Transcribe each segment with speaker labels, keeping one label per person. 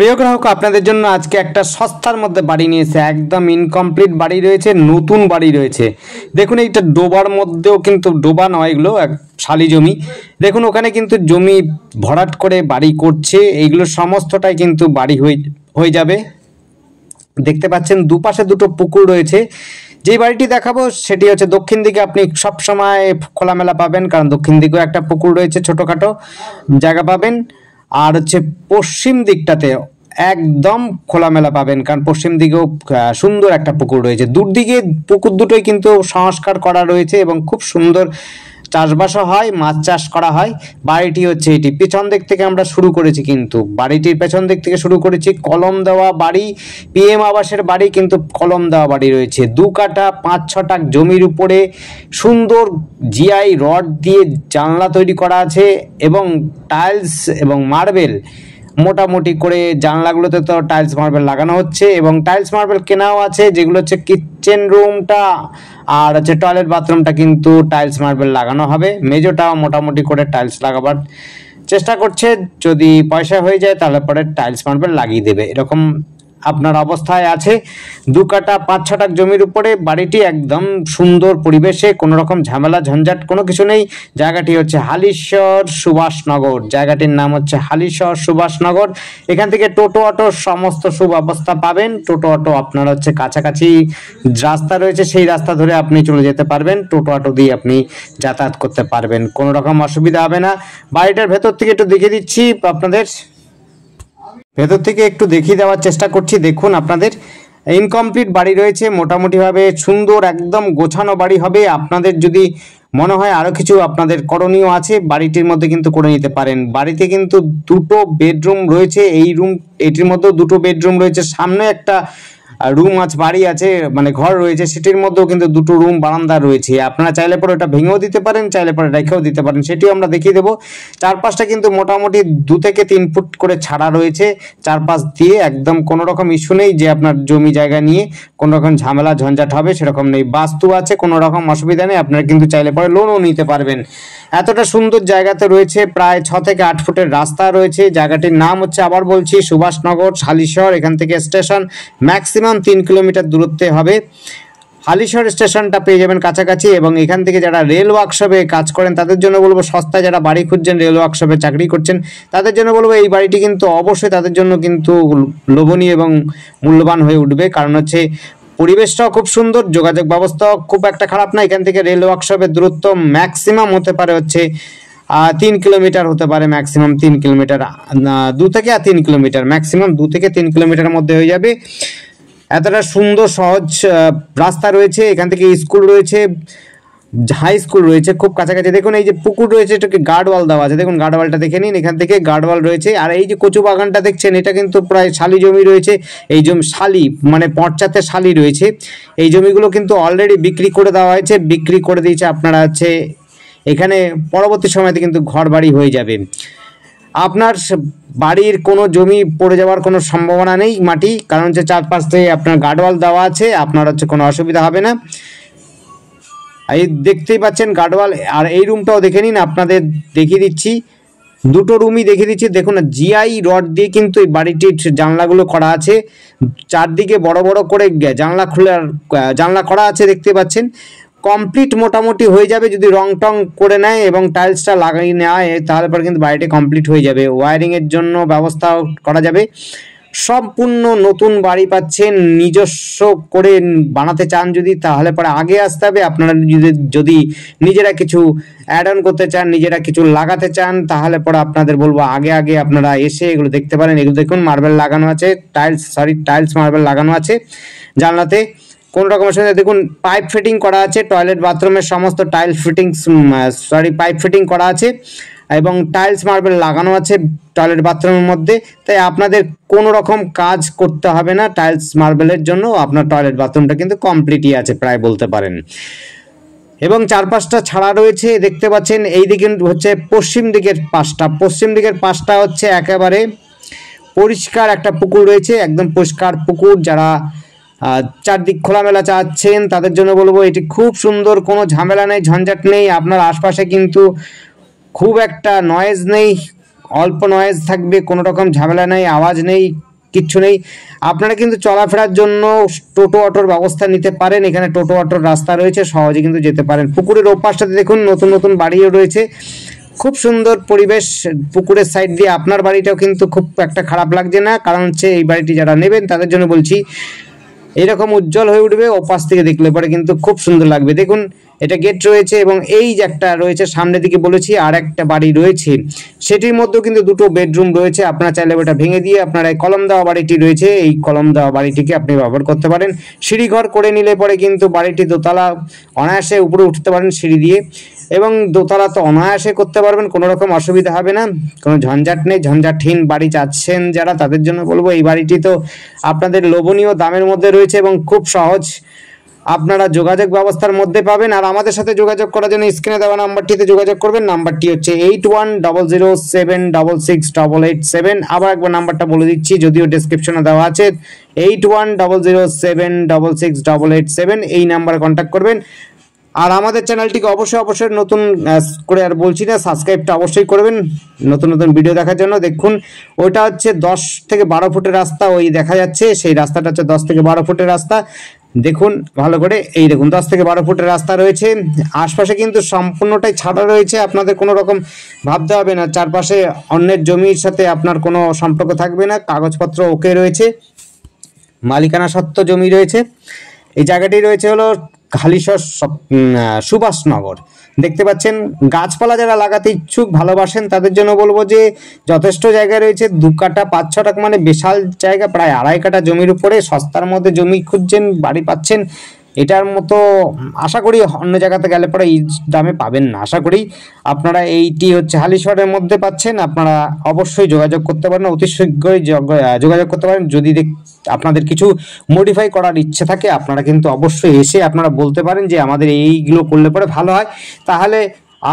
Speaker 1: প্রিয় গ্রাহক, আপনাদের জন্য আজকে একটা সস্তার মধ্যে বাড়ি নিয়েছে। একদম ইনকমপ্লিট বাড়ি রয়েছে, নতুন বাড়ি রয়েছে। দেখুন, এইটা ডোবার মধ্যেও কিন্তু ডোবা নয়, এগুলো এক শালি জমি। দেখুন, ওখানে কিন্তু জমি ভরাট করে বাড়ি করছে। এইগুলো সমস্তটাই কিন্তু বাড়ি হয়ে যাবে। দেখতে পাচ্ছেন দুপাশে দুটো পুকুর রয়েছে। যে বাড়িটি দেখাবো সেটি হচ্ছে দক্ষিণ দিকে। আপনি সব সময় খোলামেলা পাবেন, কারণ দক্ষিণ দিকেও একটা পুকুর রয়েছে, ছোটোখাটো জায়গা পাবেন। আর হচ্ছে পশ্চিম দিকটাতে একদম খোলামেলা পাবেন, কারণ পশ্চিম দিকেও সুন্দর একটা পুকুর রয়েছে। দুদিকে পুকুর দুটোই কিন্তু সংস্কার করা রয়েছে এবং খুব সুন্দর চাষবাসও হয়, মাছ চাষ করা হয়। বাড়িটি হচ্ছে এটি। পেছন দিক থেকে আমরা শুরু করেছি, কিন্তু বাড়িটির পেছন দিক থেকে শুরু করেছি। কলম দেওয়া বাড়ি, পিএম আবাসের বাড়ি, কিন্তু কলম দেওয়া বাড়ি রয়েছে। 2 কাঠা 5-6 টাক জমির উপরে সুন্দর জিআই রড দিয়ে জানলা তৈরি করা আছে এবং টাইলস এবং মার্বেল মোটামুটি করে জানলাগুলোতে তো টাইলস মার্বেল লাগানো হচ্ছে এবং টাইলস মার্বেল কেনাও আছে, যেগুলো হচ্ছে কিচেন রুমটা আর হচ্ছে টয়লেট বাথরুমটা কিন্তু টাইলস মার্বেল লাগানো হবে। মেজোটাও মোটামুটি করে টাইলস লাগাবার চেষ্টা করছে। যদি পয়সা হয়ে যায় তাহলে পরে টাইলস মার্বেল লাগিয়ে দেবে, এরকম আপনার অবস্থায় আছে। 2 কাঠা 5-6 টাক জমির উপরে বাড়িটি, একদম সুন্দর পরিবেশে, কোনো রকম ঝামেলা ঝঞ্ঝাট কোনো কিছু নেই। জায়গাটি হচ্ছে হালিশহর সুভাষনগর। জায়গাটির নাম হচ্ছে হালিশহর সুভাষনগর। এখান থেকে টোটো অটো সমস্ত সুব্যবস্থা পাবেন। টোটো অটো আপনার হচ্ছে কাছাকাছি রাস্তা রয়েছে, সেই রাস্তা ধরে আপনি চলে যেতে পারবেন। টোটো অটো দিয়ে আপনি যাতায়াত করতে পারবেন, কোনো রকম অসুবিধা হবে না। বাড়িটার ভেতর থেকে একটু দেখিয়ে দিচ্ছি আপনাদের, ভেতর থেকে একটু দেখিয়ে দেওয়ার চেষ্টা করছি। দেখুন, আপনাদের ইনকমপ্লিট বাড়ি রয়েছে, মোটামুটিভাবে সুন্দর একদম গোছানো বাড়ি হবে। আপনাদের যদি মনে হয় আরও কিছু আপনাদের করণীয় আছে, বাড়িটির মধ্যে কিন্তু করে নিতে পারেন। বাড়িতে কিন্তু 2টো বেডরুম রয়েছে। এটির মধ্যেও 2টো বেডরুম রয়েছে। সামনে একটা রুম আছে, বাড়ি আছে, মানে ঘর রয়েছে, সেটির মধ্যেও কিন্তু 2টো রুম বারান্দা রয়েছে। আপনারা চাইলে পরে ওটা ভেঙেও দিতে পারেন, চাইলে পরে রেখেও দিতে পারেন, সেটিও আমরা দেখিয়ে দেবো। চারপাশটা কিন্তু মোটামুটি 2 থেকে 3 ফুট করে ছাড়া রয়েছে চারপাশ দিয়ে। একদম কোনো রকম ইস্যু নেই যে আপনার জমি জায়গা নিয়ে কোনো রকম ঝামেলা ঝঞ্ঝাট হবে, সেরকম নেই। বাস্তু আছে, কোনো রকম অসুবিধা নেই। আপনারা কিন্তু চাইলে পরে লোনও নিতে পারবেন। এতটা সুন্দর জায়গাতে রয়েছে, প্রায় 6 থেকে 8 ফুটের রাস্তা রয়েছে। জায়গাটির নাম হচ্ছে, আবার বলছি, সুভাষনগর হালিশহর। এখান থেকে স্টেশন ম্যাক্সিমাম 3 কিলোমিটার দূরত্বে হবে। হালিশহর স্টেশনটা পেয়ে যাবেন কাছাকাছি। এবং এখান থেকে যারা রেল ওয়ার্কশপে কাজ করেন তাদের জন্য বলবো, সস্তায় যারা বাড়ি খুঁজছেন, রেল ওয়ার্কশপে চাকরি করছেন, তাদের জন্য বলবো এই বাড়িটি কিন্তু অবশ্যই তাদের জন্য কিন্তু লোভনীয় এবং মূল্যবান হয়ে উঠবে। কারণ হচ্ছে পরিবেশটাও খুব সুন্দর, যোগাযোগ ব্যবস্থাও খুব একটা খারাপ না। এখান থেকে রেল ওয়ার্কশপের দূরত্ব ম্যাক্সিমাম হতে পারে হচ্ছে 3 কিলোমিটার হতে পারে, ম্যাক্সিমাম 3 কিলোমিটার, 2 থেকে 3 কিলোমিটার, ম্যাক্সিমাম 2 থেকে 3 কিলোমিটারের মধ্যে হয়ে যাবে। এতটা সুন্দর সহজ রাস্তা রয়েছে। এখান থেকে স্কুল রয়েছে, হাই স্কুল রয়েছে খুব কাছাকাছি। দেখুন, এই যে পুকুর রয়েছে, এটাকে গার্ডওয়াল দেওয়া আছে। দেখুন, গার্ডওয়ালটা দেখে নিন, এখান থেকে গার্ডওয়াল রয়েছে। আর এই যে কচু বাগানটা দেখছেন, এটা কিন্তু প্রায় শালি জমি রয়েছে। এই জমি শালি মানে পর্চাতে শালি রয়েছে। এই জমিগুলো কিন্তু অলরেডি বিক্রি করে দেওয়া হয়েছে, বিক্রি করে দিয়েছে। আপনারা হচ্ছে এখানে পরবর্তী সময়তে কিন্তু ঘর বাড়ি হয়ে যাবে। আপনার বাড়ির কোনো জমি পড়ে যাওয়ার কোনো সম্ভাবনা নেই, মাটি, কারণ হচ্ছে চারপাশ থেকে আপনার গার্ডওয়াল দেওয়া আছে। আপনার হচ্ছে কোনো অসুবিধা হবে না। এই দেখতেই পাচ্ছেন গার্ডওয়াল। আর এই রুমটাও দেখে নিন, আপনাদের দেখিয়ে দিচ্ছি, 2টো রুমই দেখিয়ে দিচ্ছি। দেখুন, জিআই রড দিয়ে কিন্তু এই বাড়িটির জানলাগুলো করা আছে। চারদিকে বড় বড় করে জানলা করা আছে, দেখতে পাচ্ছেন। কমপ্লিট মোটামুটি হয়ে যাবে যদি রং টং করে নেয় এবং টাইলসটা লাগিয়ে নেয়, তাহলে পরে কিন্তু বাড়িটি কমপ্লিট হয়ে যাবে। ওয়্যারিংয়ের জন্য ব্যবস্থাও করা যাবে। সম্পূর্ণ নতুন বাড়ি পাচ্ছেন। নিজস্ব করে বানাতে চান যদি, তাহলে পরে আগে আসতে হবে। আপনারা যদি নিজেরা কিছু অ্যাড অন করতে চান, নিজেরা কিছু লাগাতে চান, তাহলে পরে আপনাদের বলবো আগে আপনারা এসে এগুলো দেখতে পারেন। এগুলো দেখুন, মার্বেল লাগানো আছে, টাইলস মার্বেল লাগানো আছে জানলাতে, কোন রকম অসুবিধা। দেখুন, পাইপ ফিটিং করা আছে, টয়লেট বাথরুমের সমস্ত পাইপ ফিটিং করা আছে এবং টাইলস মার্বেল লাগানো আছে টয়লেট বাথরুমের মধ্যে। তাই আপনাদের কোনো রকম কাজ করতে হবে না টাইলস মার্বেলের জন্য। আপনার টয়লেট বাথরুমটা কিন্তু কমপ্লিটই আছে প্রায় বলতে পারেন। এবং চারপাশটা ছাড়া রয়েছে, দেখতে পাচ্ছেন। এই দিকে হচ্ছে পশ্চিম দিকের পাশটা হচ্ছে একেবারে পরিষ্কার একটা পুকুর রয়েছে, একদম পরিষ্কার পুকুর। যারা চারদিক খোলামেলা চাচ্ছেন তাদের জন্য বলবো এটি খুব সুন্দর, কোনো ঝামেলা নেই, ঝঞ্ঝাট নেই। আপনার আশপাশে কিন্তু খুব একটা নয়েজ নেই, অল্প নয়েজ থাকবে, কোনো রকম ঝামেলা নেই, আওয়াজ নেই, কিচ্ছু নেই। আপনারা কিন্তু চলাফেরার জন্য টোটো অটোর ব্যবস্থা নিতে পারেন, এখানে টোটো অটোর রাস্তা রয়েছে, সহজে কিন্তু যেতে পারেন। পুকুরের ওপাশটাতে দেখুন নতুন নতুন বাড়িও রয়েছে, খুব সুন্দর পরিবেশ। পুকুরের সাইড দিয়ে আপনার বাড়িটাও কিন্তু খুব একটা খারাপ লাগছে না, কারণ হচ্ছে এই বাড়িটি যারা নেবেন তাদের জন্য বলছি এরকম উজ্জ্বল হয়ে উঠবে, ওপাশ থেকে দেখলে পরে কিন্তু খুব সুন্দর লাগবে। দেখুন এটা গেট রয়েছে এবং এই যে একটা রয়েছে সামনের দিকে বলেছি আর একটা বাড়ি রয়েছে, সেটির মধ্যেও কিন্তু দুটো বেডরুম রয়েছে। আপনারা চাইলে ওটা ভেঙে দিয়ে আপনারা এই কলম দেওয়া বাড়িটি রয়েছে, এই কলম দেওয়া বাড়িটিকে আপনি ব্যবহার করতে পারেন। সিঁড়িঘর করে নিলে পরে কিন্তু বাড়িটি দোতলা অনায়াসে উপরে উঠতে পারেন সিঁড়ি দিয়ে, এবং দোতলা তো অনায়াসে করতে পারবেন, কোনো রকম অসুবিধা হবে না, কোনো ঝঞ্ঝাট নেই। ঝঞ্ঝাটহীন বাড়ি চাচ্ছেন যারা তাদের জন্য বলবো এই বাড়িটি তো আপনাদের লোভনীয় দামের মধ্যে রয়েছে এবং খুব সহজ আপনারা যোগাযোগ ব্যবস্থার মধ্যে পাবেন। আর আমাদের সাথে যোগাযোগ করার জন্য স্ক্রিনে দেওয়া নাম্বারটিতে যোগাযোগ করবেন। নাম্বারটি হচ্ছে 8100786887। আবার একবার নাম্বারটা বলে দিচ্ছি, যদিও ডেসক্রিপশনে দেওয়া আছে, 8100786887। এই নাম্বারে কন্ট্যাক্ট করবেন। আর আমাদের চ্যানেলটিকে অবশ্যই নতুন করে আর বলছি না, সাবস্ক্রাইবটা অবশ্যই করবেন নতুন নতুন ভিডিও দেখার জন্য। দেখুন ওইটা হচ্ছে 10 থেকে 12 ফুটের রাস্তা, ওই দেখা যাচ্ছে সেই রাস্তাটা হচ্ছে 10 থেকে 12 ফুটের রাস্তা। দেখুন ভালো করে, এই দেখুন 10 থেকে 12 ফুটের রাস্তা রয়েছে। আশপাশে কিন্তু সম্পূর্ণটাই ছাড়া রয়েছে, আপনাদের কোনো রকম ভাবতে হবে না চারপাশে অন্যের জমির সাথে আপনার কোনো সম্পর্ক থাকবে না, কাগজপত্র ওকে রয়েছে, মালিকানা সত্ত্ব জমি রয়েছে। এই জায়গাটি রয়েছে হলো হালিশহর সুভাষনগর। দেখতে পাচ্ছেন গাছপালা যারা লাগাতে ইচ্ছুক ভালোবাসেন তাদের জন্য বলবো যে যথেষ্ট জায়গা রয়েছে, 2 কাঠা 5-6 টাকা মানে বিশাল জায়গা, প্রায় 2.5 কাঠা জমির উপরে সস্তার মধ্যে জমি খুঁজছেন, বাড়ি পাচ্ছেন। এটার মতো আশা করি অন্য জায়গাতে গেলে পরে এই দামে পাবেন না। আশা করি আপনারা এইটি হচ্ছে হালিশহরের মধ্যে পাচ্ছেন। আপনারা অবশ্যই যোগাযোগ করতে পারেন, অতি শীঘ্রই যোগাযোগ করতে পারেন। যদি আপনাদের কিছু মডিফাই করার ইচ্ছে থাকে আপনারা কিন্তু অবশ্যই এসে আপনারা বলতে পারেন যে আমাদের এইগুলো করলে পরে ভালো হয়, তাহলে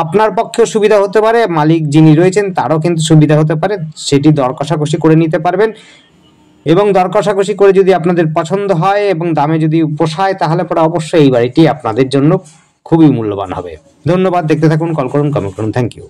Speaker 1: আপনার পক্ষেও সুবিধা হতে পারে, মালিক যিনি রয়েছেন তারও কিন্তু সুবিধা হতে পারে, সেটি দর কষাকষি করে নিতে পারবেন। এবং দর কষাকষি করে যদি আপনাদের পছন্দ হয় এবং দামে যদি পোষায় তাহলে পরে অবশ্যই এই বাড়িটি আপনাদের জন্য খুবই মূল্যবান হবে। ধন্যবাদ, দেখতে থাকুন, কল করুন, কমেন্ট করুন। Thank you.